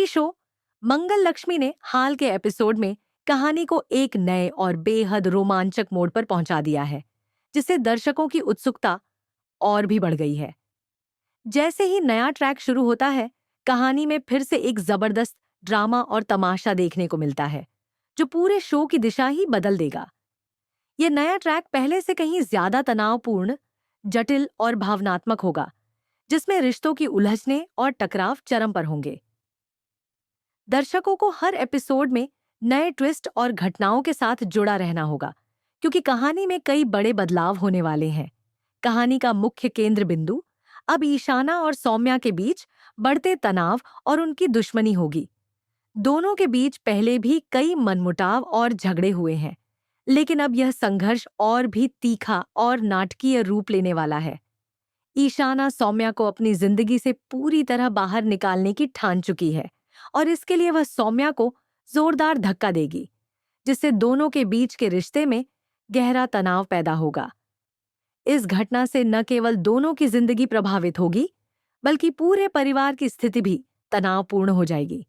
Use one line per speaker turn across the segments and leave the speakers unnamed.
TV show मंगल लक्ष्मी ने हाल के episode में कहानी को एक नए और बेहद रोमांचक मोड़ पर पहुंचा दिया है, जिससे दर्शकों की उत्सुकता और भी बढ़ गई है। जैसे ही नया ट्रैक शुरू होता है, कहानी में फिर से एक जबरदस्त ड्रामा और तमाशा देखने को मिलता है, जो पूरे शो की दिशा ही बदल देगा। ये नया ट्रैक पहले से कहीं ज्यादा तनावपूर्ण, जटिल और भावनात्मक होगा, जिसमें रिश्तों की उलझने और टकराव चरम पर होंगे। दर्शकों को हर एपिसोड में नए ट्विस्ट और घटनाओं के साथ जुड़ा रहना होगा, क्योंकि कहानी में कई बड़े बदलाव होने वाले हैं। कहानी का मुख्य केंद्र बिंदु अब ईशाना और सौम्या के बीच बढ़ते तनाव और उनकी दुश्मनी होगी। दोनों के बीच पहले भी कई मनमुटाव और झगड़े हुए हैं, लेकिन अब यह संघर्ष और भी तीखा और नाटकीय रूप लेने वाला है। ईशाना सौम्या को अपनी जिंदगी से पूरी तरह बाहर निकालने की ठान चुकी है, और इसके लिए वह सौम्या को जोरदार धक्का देगी, जिससे दोनों के बीच के रिश्ते में गहरा तनाव पैदा होगा। इस घटना से न केवल दोनों की जिंदगी प्रभावित होगी, बल्कि पूरे परिवार की स्थिति भी तनावपूर्ण हो जाएगी।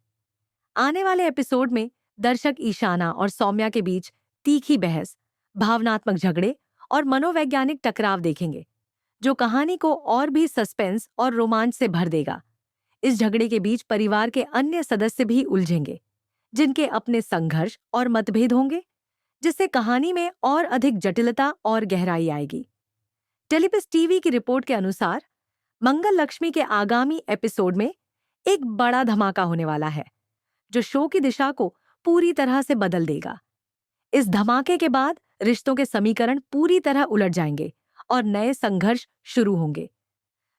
आने वाले एपिसोड में दर्शक ईशाना और सौम्या के बीच तीखी बहस, भावनात्मक झगड़े और मनोवैज्ञानिक टकराव देखेंगे, जो कहानी को और भी सस्पेंस और रोमांच से भर देगा। इस झगड़े के बीच परिवार के अन्य सदस्य भी उलझेंगे, जिनके अपने संघर्ष और मतभेद होंगे, जिससे कहानी में और अधिक जटिलता और गहराई आएगी। टेलीपिस टीवी की रिपोर्ट के अनुसार मंगल लक्ष्मी के आगामी एपिसोड में एक बड़ा धमाका होने वाला है, जो शो की दिशा को पूरी तरह से बदल देगा। इस धमाके के बाद रिश्तों के समीकरण पूरी तरह उलट जाएंगे और नए संघर्ष शुरू होंगे,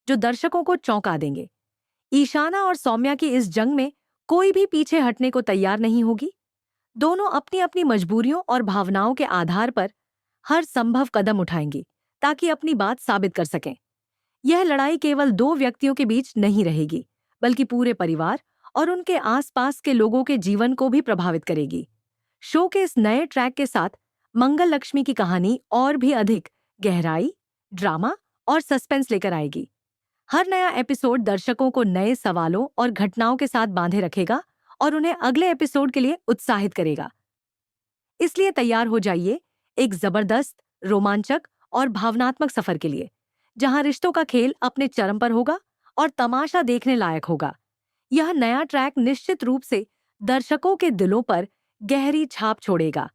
जो दर्शकों को चौंका देंगे। ईशाना और सौम्या की इस जंग में कोई भी पीछे हटने को तैयार नहीं होगी। दोनों अपनी अपनी मजबूरियों और भावनाओं के आधार पर हर संभव कदम उठाएंगी, ताकि अपनी बात साबित कर सकें। यह लड़ाई केवल दो व्यक्तियों के बीच नहीं रहेगी, बल्कि पूरे परिवार और उनके आसपास के लोगों के जीवन को भी प्रभावित करेगी। शो के इस नए ट्रैक के साथ मंगल लक्ष्मी की कहानी और भी अधिक गहराई, ड्रामा और सस्पेंस लेकर आएगी। हर नया एपिसोड दर्शकों को नए सवालों और घटनाओं के साथ बांधे रखेगा और उन्हें अगले एपिसोड के लिए उत्साहित करेगा। इसलिए तैयार हो जाइए एक जबरदस्त, रोमांचक और भावनात्मक सफर के लिए, जहां रिश्तों का खेल अपने चरम पर होगा और तमाशा देखने लायक होगा। यह नया ट्रैक निश्चित रूप से दर्शकों के दिलों पर गहरी छाप छोड़ेगा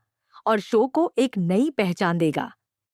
और शो को एक नई पहचान देगा।